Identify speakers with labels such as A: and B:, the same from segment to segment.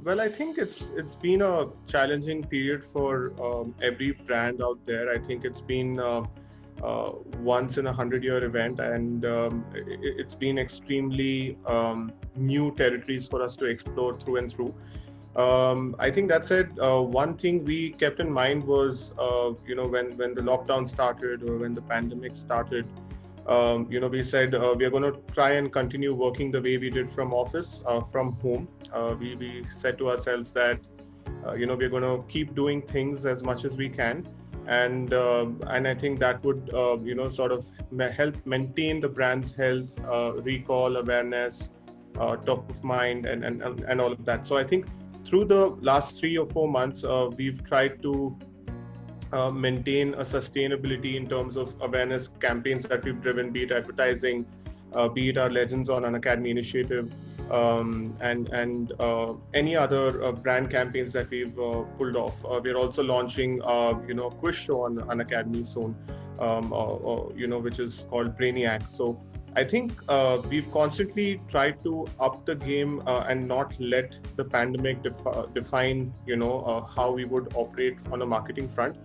A: Well, I think it's been a challenging period for every brand out there. I think it's been once in a 100-year event, and it's been extremely new territories for us to explore through and through. I think that said, one thing we kept in mind was, when the lockdown started or when the pandemic started, we said we are going to try and continue working the way we did from office, from home. We said to ourselves that, we're going to keep doing things as much as we can. And I think that would, sort of help maintain the brand's health, recall, awareness, top of mind, and all of that. So I think through the last 3 or 4 months, we've tried to maintain a sustainability in terms of awareness campaigns that we've driven, be it advertising, be it our Legends on Unacademy initiative, and any other brand campaigns that we've pulled off. We're also launching, a quiz show on Unacademy soon, which is called Brainiac. So I think we've constantly tried to up the game and not let the pandemic define, how we would operate on a marketing front.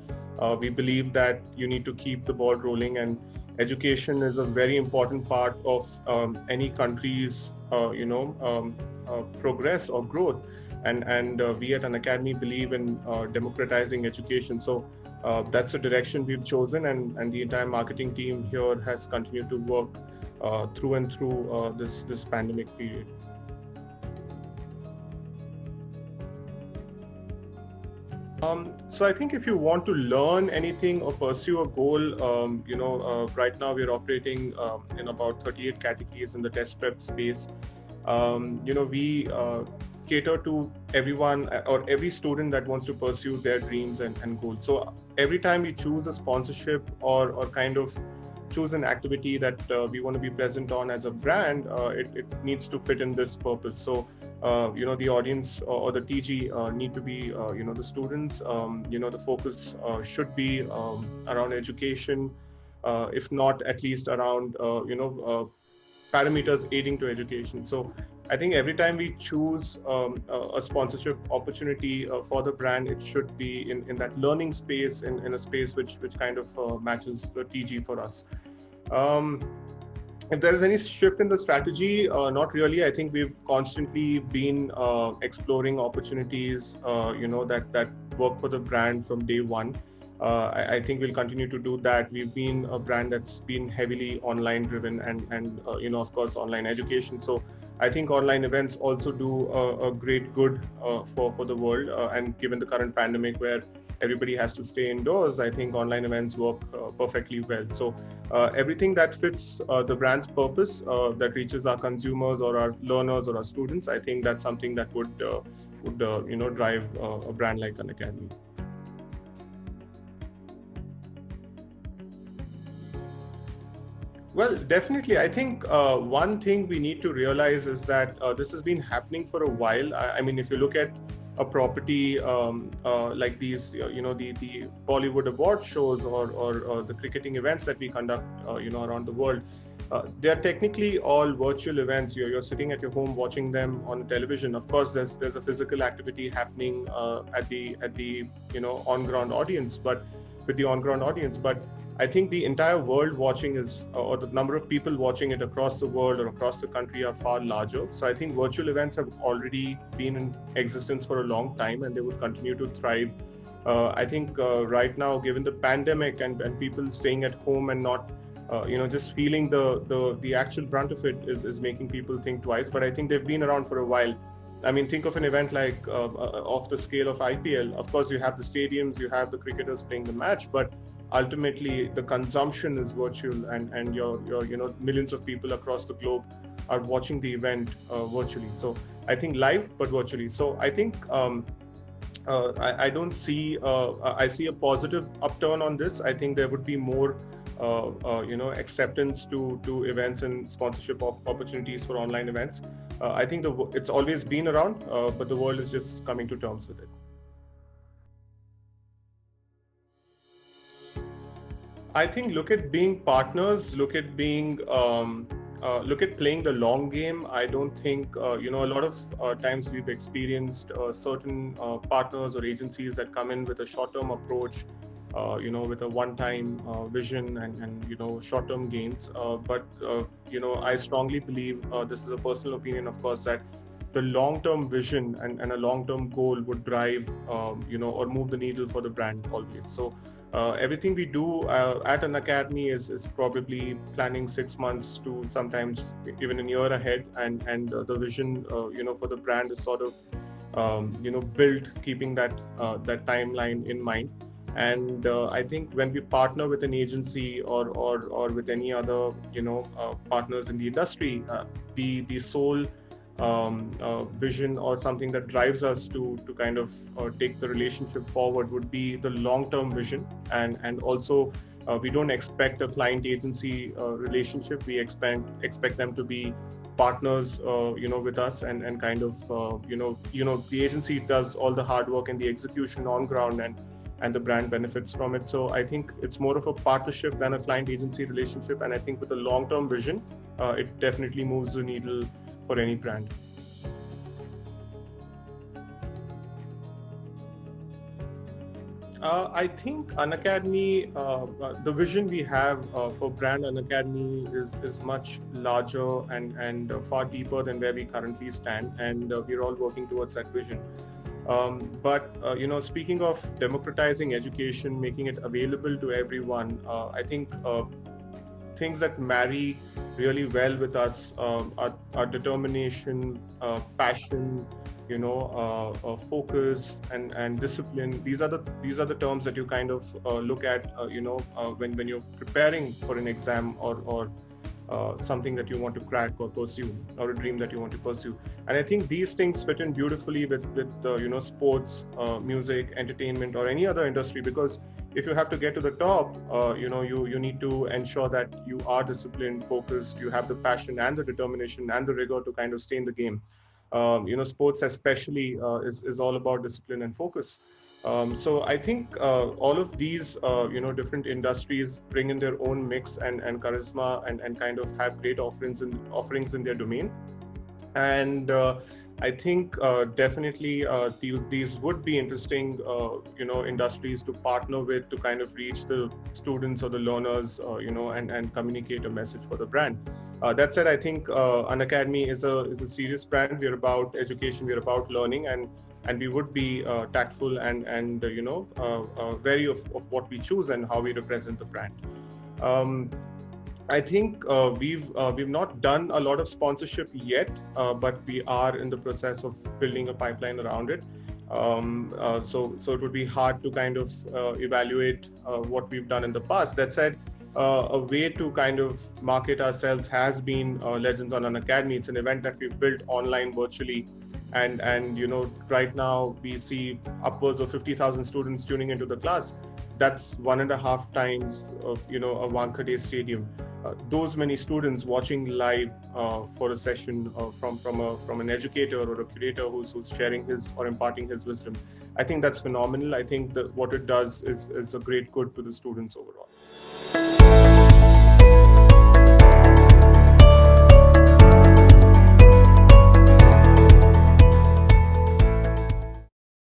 A: We believe that you need to keep the ball rolling, and education is a very important part of any country's, progress or growth. And we at Unacademy believe in democratizing education. So that's the direction we've chosen, and the entire marketing team here has continued to work through and through this pandemic period. So I think if you want to learn anything or pursue a goal, right now we're operating in about 38 categories in the test prep space. We cater to everyone or every student that wants to pursue their dreams and goals. So every time we choose a sponsorship or kind of choose an activity that we want to be present on as a brand, it needs to fit in this purpose. So, the audience or the TG need to be, the students. The focus should be around education, if not at least around, parameters aiding to education. So I think every time we choose a sponsorship opportunity for the brand, it should be in that learning space, in a space which kind of matches the TG for us. If there is any shift in the strategy, not really. I think we've constantly been exploring opportunities, that work for the brand from day one. I think we'll continue to do that. We've been a brand that's been heavily online driven and of course, online education. So I think online events also do a great good for the world. And given the current pandemic where everybody has to stay indoors, I think online events work perfectly well. So everything that fits the brand's purpose, that reaches our consumers or our learners or our students, I think that's something that would drive a brand like Unacademy. Well, definitely. I think one thing we need to realize is that this has been happening for a while. I mean, if you look at a property like these, the Bollywood award shows or the cricketing events that we conduct, around the world, they are technically all virtual events. You're sitting at your home watching them on television. Of course, there's a physical activity happening at the on-ground audience, but with the on-ground audience. But I think the entire world watching or the number of people watching it across the world or across the country are far larger. So I think virtual events have already been in existence for a long time, and they would continue to thrive. I think right now, given the pandemic and people staying at home and not, just feeling the actual brunt of it is making people think twice. But I think they've been around for a while. I mean, think of an event like of the scale of IPL. Of course, you have the stadiums, you have the cricketers playing the match, but ultimately the consumption is virtual, and your millions of people across the globe are watching the event virtually. So I think live but virtually. So I think I don't see. I see a positive upturn on this. I think there would be more, acceptance to events and sponsorship of opportunities for online events. I think it's always been around, but the world is just coming to terms with it. I think look at being partners, look at playing the long game. I don't think, a lot of times we've experienced certain partners or agencies that come in with a short-term approach, with a one-time vision and short-term gains. But I strongly believe, this is a personal opinion, of course, that the long-term vision and a long-term goal would drive, or move the needle for the brand always. So everything we do at Unacademy is probably planning 6 months to sometimes even a year ahead, and the vision, for the brand is sort of, built keeping that timeline in mind. And I think when we partner with an agency or with any other partners in the industry, the sole vision or something that drives us to kind of take the relationship forward would be the long-term vision, and also we don't expect a client agency relationship. We expect them to be partners with us, and kind of the agency does all the hard work and the execution on ground, and the brand benefits from it. So I think it's more of a partnership than a client agency relationship, and I think with a long-term vision, it definitely moves the needle for any brand. I think Unacademy, the vision we have for brand Unacademy is much larger and far deeper than where we currently stand, and we're all working towards that vision. But speaking of democratizing education, making it available to everyone, I think things that marry really well with us are determination, passion, focus and discipline. These are the terms that you kind of look at, when you're preparing for an exam or something that you want to crack or pursue, or a dream that you want to pursue. And I think these things fit in beautifully with sports, music, entertainment, or any other industry, because if you have to get to the top, you need to ensure that you are disciplined, focused, you have the passion and the determination and the rigor to kind of stay in the game. Sports especially is all about discipline and focus. So I think all of these, different industries bring in their own mix and charisma and kind of have great offerings in their domain. And I think definitely these would be interesting, industries to partner with to kind of reach the students or the learners, and communicate a message for the brand. That said, I think Unacademy is a serious brand. We're about education, we're about learning, and we would be tactful and wary of what we choose and how we represent the brand. I think we've not done a lot of sponsorship yet, but we are in the process of building a pipeline around it. So it would be hard to kind of evaluate what we've done in the past. That said, a way to kind of market ourselves has been Legends on Unacademy. It's an event that we've built online virtually, and right now we see upwards of 50,000 students tuning into the class. That's 1.5 times of a Wankhede Stadium. Those many students watching live for a session from an educator or a curator who's sharing his or imparting his wisdom. I think that's phenomenal. I think that what it does is a great good to the students overall.